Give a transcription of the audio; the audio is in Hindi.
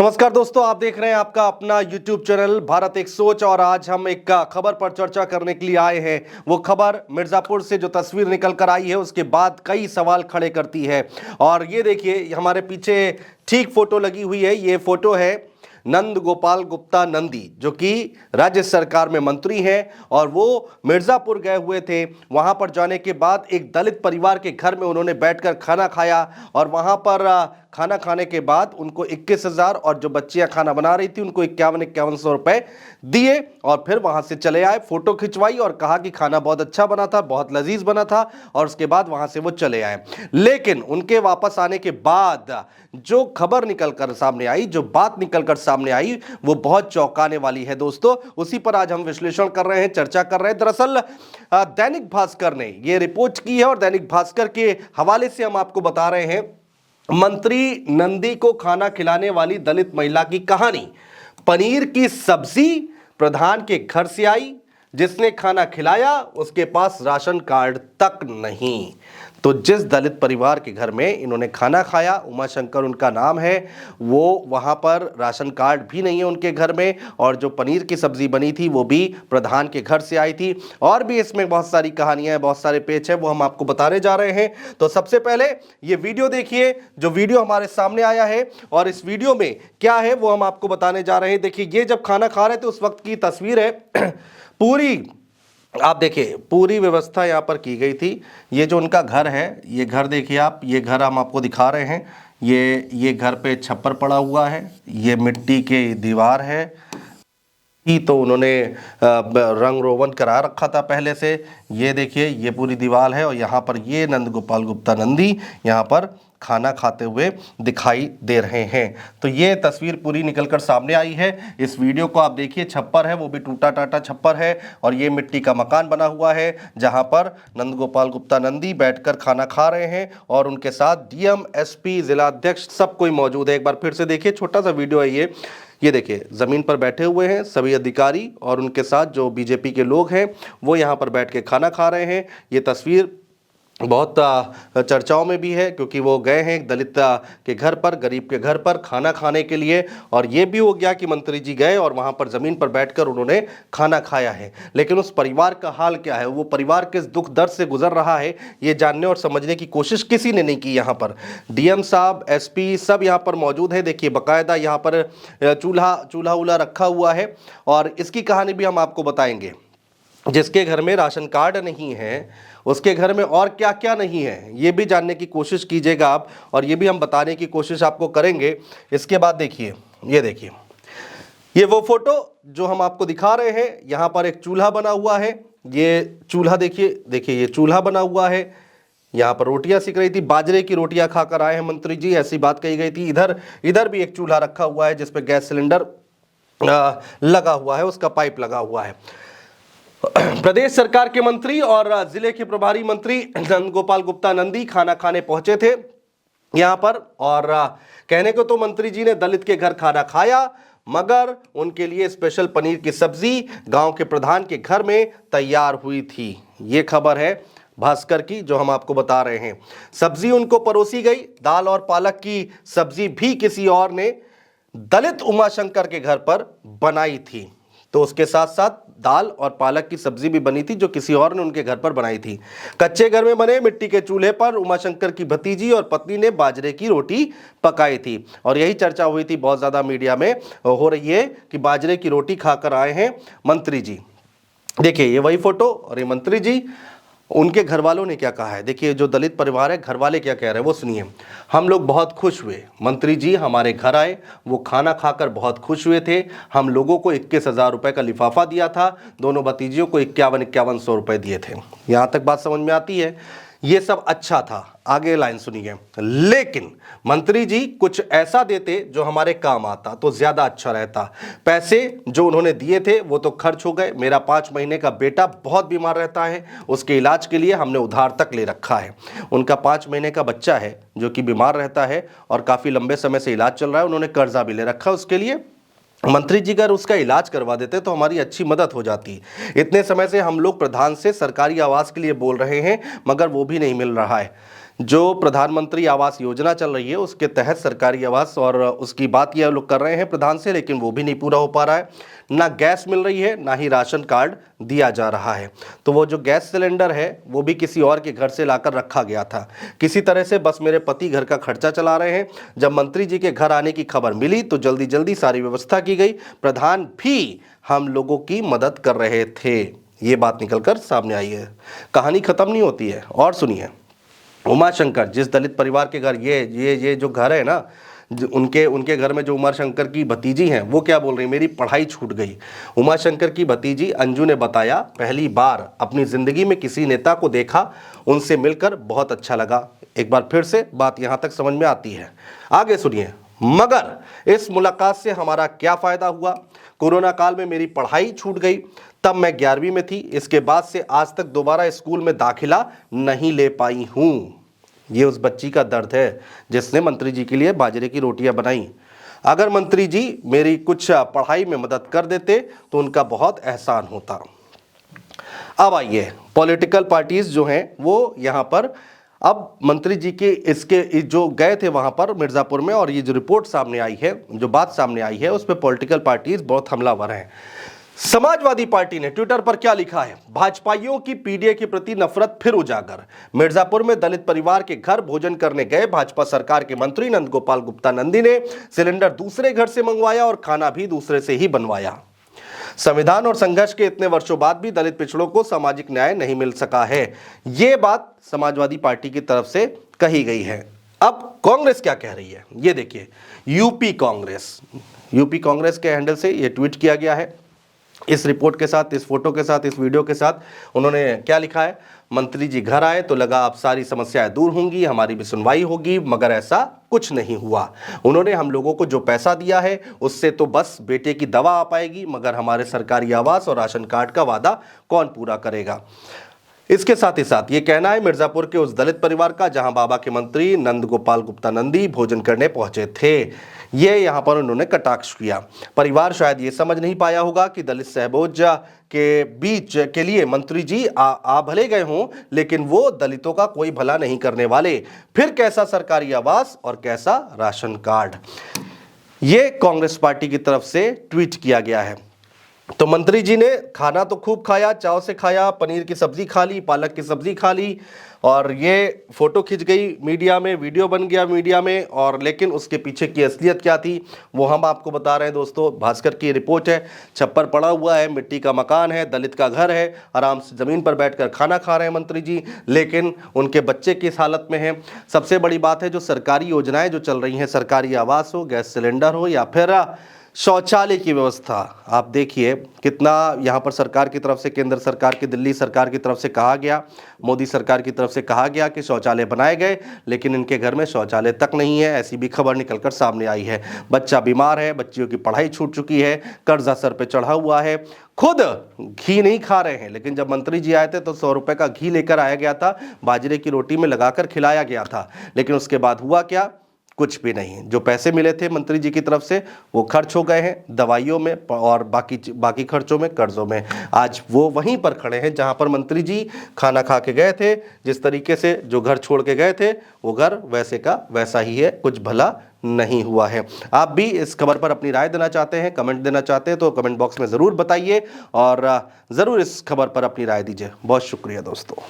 नमस्कार दोस्तों, आप देख रहे हैं आपका अपना YouTube चैनल भारत एक सोच। और आज हम एक खबर पर चर्चा करने के लिए आए हैं। वो खबर मिर्जापुर से जो तस्वीर निकल कर आई है उसके बाद कई सवाल खड़े करती है। और ये देखिए, हमारे पीछे ठीक फोटो लगी हुई है। ये फोटो है नंद गोपाल गुप्ता नंदी, जो कि राज्य सरकार में मंत्री हैं और वो मिर्जापुर गए हुए थे। वहां पर जाने के बाद एक दलित परिवार के घर में उन्होंने बैठकर खाना खाया और वहां पर खाना खाने के बाद उनको 21,000 और जो बच्चियां खाना बना रही थी उनको 51-5100 रुपए दिए और फिर वहां से चले आए। फोटो खिंचवाई और कहा कि खाना बहुत अच्छा बना था, बहुत लजीज बना था, और उसके बाद वहां से वो चले आए। लेकिन उनके वापस आने के बाद जो खबर निकलकर सामने आई, जो बात निकलकर सामने आई, वो बहुत चौंकाने वाली है दोस्तों। उसी पर आज हम विश्लेषण कर रहे हैं, चर्चा कर रहे हैं। दरअसल दैनिक भास्कर ने ये रिपोर्ट की है और दैनिक भास्कर के हवाले से हम आपको बता रहे हैं मंत्री नंदी को खाना खिलाने वाली दलित महिला की कहानी। पनीर की सब्जी प्रधान के घर से आई, जिसने खाना खिलाया उसके पास राशन कार्ड तक नहीं। तो जिस दलित परिवार के घर में इन्होंने खाना खाया, उमाशंकर उनका नाम है, वो वहाँ पर राशन कार्ड भी नहीं है उनके घर में, और जो पनीर की सब्जी बनी थी वो भी प्रधान के घर से आई थी। और भी इसमें बहुत सारी कहानियां हैं, बहुत सारे पेज हैं, वो हम आपको बताने जा रहे हैं। तो सबसे पहले ये वीडियो देखिए, जो वीडियो हमारे सामने आया है, और इस वीडियो में क्या है वो हम आपको बताने जा रहे हैं। देखिए, ये जब खाना खा रहे थे उस वक्त की तस्वीर है। पूरी आप देखिए, पूरी व्यवस्था यहाँ पर की गई थी। ये जो उनका घर है, ये घर देखिए आप, ये घर हम आपको दिखा रहे हैं। ये घर पे छप्पर पड़ा हुआ है, ये मिट्टी के दीवार है ही, तो उन्होंने रंग रोगन करा रखा था पहले से। ये देखिए, ये पूरी दीवार है और यहाँ पर ये नंद गोपाल गुप्ता नंदी यहाँ पर खाना खाते हुए दिखाई दे रहे हैं। तो ये तस्वीर पूरी निकलकर सामने आई है। इस वीडियो को आप देखिए, छप्पर है वो भी टूटा टाटा छप्पर है, और ये मिट्टी का मकान बना हुआ है जहां पर नंद गोपाल गुप्ता नंदी बैठकर खाना खा रहे हैं और उनके साथ डीएम, एसपी, जिला अध्यक्ष सब कोई मौजूद है। एक बार फिर से देखिए, छोटा सा वीडियो है ये देखिए, जमीन पर बैठे हुए हैं सभी अधिकारी और उनके साथ जो बीजेपी के लोग हैं वो यहाँ पर बैठ के खाना खा रहे हैं। ये तस्वीर बहुत चर्चाओं में भी है, क्योंकि वो गए हैं एक दलित के घर पर, गरीब के घर पर खाना खाने के लिए। और ये भी हो गया कि मंत्री जी गए और वहाँ पर ज़मीन पर बैठकर उन्होंने खाना खाया है। लेकिन उस परिवार का हाल क्या है, वो परिवार किस दुख दर्द से गुजर रहा है, ये जानने और समझने की कोशिश किसी ने नहीं की। यहाँ पर डीएम साहब, एसपी सब यहाँ पर मौजूद है। देखिए, बाकायदा यहाँ पर चूल्हा रखा हुआ है और इसकी कहानी भी हम आपको बताएंगे। जिसके घर में राशन कार्ड नहीं है उसके घर में और क्या क्या नहीं है, ये भी जानने की कोशिश कीजिएगा आप, और ये भी हम बताने की कोशिश आपको करेंगे। इसके बाद देखिए, ये देखिए, ये वो फोटो जो हम आपको दिखा रहे हैं। यहाँ पर एक चूल्हा बना हुआ है, ये चूल्हा देखिए ये चूल्हा बना हुआ है। यहाँ पर रोटियां सिक रही थी, बाजरे की रोटियां खाकर आए हैं मंत्री जी, ऐसी बात कही गई थी। इधर भी एक चूल्हा रखा हुआ है जिसपे गैस सिलेंडर लगा हुआ है, उसका पाइप लगा हुआ है। प्रदेश सरकार के मंत्री और जिले के प्रभारी मंत्री नंद गोपाल गुप्ता नंदी खाना खाने पहुंचे थे यहां पर, और कहने को तो मंत्री जी ने दलित के घर खाना खाया, मगर उनके लिए स्पेशल पनीर की सब्जी गांव के प्रधान के घर में तैयार हुई थी। ये खबर है भास्कर की जो हम आपको बता रहे हैं। सब्जी उनको परोसी गई, दाल और पालक की सब्जी भी किसी और ने दलित उमाशंकर के घर पर बनाई थी। तो उसके साथ साथ दाल और पालक की सब्जी भी बनी थी जो किसी और ने उनके घर पर बनाई थी। कच्चे घर में बने मिट्टी के चूल्हे पर उमाशंकर की भतीजी और पत्नी ने बाजरे की रोटी पकाई थी। और यही चर्चा हुई थी, बहुत ज़्यादा मीडिया में हो रही है कि बाजरे की रोटी खाकर आए हैं मंत्री जी। देखिए, ये वही फोटो और ये मंत्री जी। उनके घर वालों ने क्या कहा है, देखिए, जो दलित परिवार है घर वाले क्या कह रहे हैं वो सुनिए। हम लोग बहुत खुश हुए, मंत्री जी हमारे घर आए, वो खाना खाकर बहुत खुश हुए थे। हम लोगों को 21,000 रुपये का लिफाफा दिया था, दोनों भतीजियों को 51-5100 रुपये दिए थे। यहाँ तक बात समझ में आती है, ये सब अच्छा था। आगे लाइन सुनिए, लेकिन मंत्री जी कुछ ऐसा देते जो हमारे काम आता तो ज्यादा अच्छा रहता। पैसे जो उन्होंने दिए थे वो तो खर्च हो गए। मेरा 5 महीने का बेटा बहुत बीमार रहता है, उसके इलाज के लिए हमने उधार तक ले रखा है। उनका 5 महीने का बच्चा है जो कि बीमार रहता है और काफी लंबे समय से इलाज चल रहा है, उन्होंने कर्जा भी ले रखा है उसके लिए। मंत्री जी अगर उसका इलाज करवा देते तो हमारी अच्छी मदद हो जाती। इतने समय से हम लोग प्रधान से सरकारी आवास के लिए बोल रहे हैं, मगर वो भी नहीं मिल रहा है। जो प्रधानमंत्री आवास योजना चल रही है उसके तहत सरकारी आवास और उसकी बात ये लोग कर रहे हैं प्रधान से, लेकिन वो भी नहीं पूरा हो पा रहा है। ना गैस मिल रही है, ना ही राशन कार्ड दिया जा रहा है। तो वो जो गैस सिलेंडर है वो भी किसी और के घर से लाकर रखा गया था। किसी तरह से बस मेरे पति घर का खर्चा चला रहे हैं। जब मंत्री जी के घर आने की खबर मिली तो जल्दी जल्दी सारी व्यवस्था की गई। प्रधान भी हम लोगों की मदद कर रहे थे। ये बात निकलकर सामने आई है। कहानी खत्म नहीं होती है, और सुनिए। उमाशंकर, जिस दलित परिवार के घर ये जो घर है ना, उनके घर में जो उमाशंकर की भतीजी हैं वो क्या बोल रही, मेरी पढ़ाई छूट गई। उमाशंकर की भतीजी अंजू ने बताया, पहली बार अपनी जिंदगी में किसी नेता को देखा, उनसे मिलकर बहुत अच्छा लगा। एक बार फिर से बात यहां तक समझ में आती है। आगे सुनिए। मगर इस मुलाकात से हमारा क्या फायदा हुआ? कोरोना काल में मेरी पढ़ाई छूट गई, तब मैं 11वीं में थी। इसके बाद से आज तक दोबारा स्कूल में दाखिला नहीं ले पाई हूं। ये उस बच्ची का दर्द है जिसने मंत्री जी के लिए बाजरे की रोटियां बनाई। अगर मंत्री जी मेरी कुछ पढ़ाई में मदद कर देते तो उनका बहुत एहसान होता। अब आइए, पॉलिटिकल पार्टीज जो हैं वो यहाँ पर अब मंत्री जी के इसके जो गए थे वहां पर मिर्जापुर में, और ये जो रिपोर्ट सामने आई है, जो बात सामने आई है, उस पर पॉलिटिकल पार्टीज बहुत हमलावर हैं। समाजवादी पार्टी ने ट्विटर पर क्या लिखा है? भाजपाइयों की पीडीए के प्रति नफरत फिर उजागर। मिर्जापुर में दलित परिवार के घर भोजन करने गए भाजपा सरकार के मंत्री नंदगोपाल गुप्ता नंदी ने सिलेंडर दूसरे घर से मंगवाया और खाना भी दूसरे से ही बनवाया। संविधान और संघर्ष के इतने वर्षों बाद भी दलित पिछड़ों को सामाजिक न्याय नहीं मिल सका है। ये बात समाजवादी पार्टी की तरफ से कही गई है। अब कांग्रेस क्या कह रही है ये देखिए। यूपी कांग्रेस के हैंडल से ये ट्वीट किया गया है। इस रिपोर्ट के साथ, इस फोटो के साथ, इस वीडियो के साथ उन्होंने क्या लिखा है? मंत्री जी घर आए तो लगा अब सारी समस्याएं दूर होंगी, हमारी भी सुनवाई होगी, मगर ऐसा कुछ नहीं हुआ। उन्होंने हम लोगों को जो पैसा दिया है उससे तो बस बेटे की दवा आ पाएगी, मगर हमारे सरकारी आवास और राशन कार्ड का वादा कौन पूरा करेगा? इसके साथ ही साथ ये कहना है मिर्जापुर के उस दलित परिवार का जहां बाबा के मंत्री नंदगोपाल गुप्ता नंदी भोजन करने पहुंचे थे। ये यहां पर उन्होंने कटाक्ष किया। परिवार शायद ये समझ नहीं पाया होगा कि दलित सहबोज के बीच के लिए मंत्री जी आ भले गए हों, लेकिन वो दलितों का कोई भला नहीं करने वाले। फिर कैसा सरकारी आवास और कैसा राशन कार्ड? ये कांग्रेस पार्टी की तरफ से ट्वीट किया गया है। तो मंत्री जी ने खाना तो खूब खाया, चाव से खाया, पनीर की सब्जी खा ली, पालक की सब्जी खा ली, और ये फोटो खिंच गई मीडिया में, वीडियो बन गया मीडिया में। और लेकिन उसके पीछे की असलियत क्या थी वो हम आपको बता रहे हैं दोस्तों। भास्कर की रिपोर्ट है। छप्पर पड़ा हुआ है, मिट्टी का मकान है, दलित का घर है, आराम से ज़मीन पर बैठकर खाना खा रहे हैं मंत्री जी, लेकिन उनके बच्चे किस हालत में हैं। सबसे बड़ी बात है जो सरकारी योजनाएं जो चल रही हैं, सरकारी आवास हो, गैस सिलेंडर हो, या फिर शौचालय की व्यवस्था, आप देखिए कितना यहाँ पर सरकार की तरफ से, केंद्र सरकार की, दिल्ली सरकार की तरफ से कहा गया, मोदी सरकार की तरफ से कहा गया कि शौचालय बनाए गए, लेकिन इनके घर में शौचालय तक नहीं है। ऐसी भी खबर निकलकर सामने आई है। बच्चा बीमार है, बच्चियों की पढ़ाई छूट चुकी है, कर्जा सर पे चढ़ा हुआ है, खुद घी नहीं खा रहे हैं। लेकिन जब मंत्री जी आए थे तो 100 रुपए का घी लेकर आया गया था, बाजरे की रोटी में लगाकर खिलाया गया था, लेकिन उसके बाद हुआ क्या? कुछ भी नहीं। जो पैसे मिले थे मंत्री जी की तरफ से वो खर्च हो गए हैं दवाइयों में और बाकी खर्चों में, कर्जों में। आज वो वहीं पर खड़े हैं जहां पर मंत्री जी खाना खा के गए थे। जिस तरीके से जो घर छोड़ के गए थे वो घर वैसे का वैसा ही है, कुछ भला नहीं हुआ है। आप भी इस खबर पर अपनी राय देना चाहते हैं, कमेंट देना चाहते हैं तो कमेंट बॉक्स में ज़रूर बताइए और ज़रूर इस खबर पर अपनी राय दीजिए। बहुत शुक्रिया दोस्तों।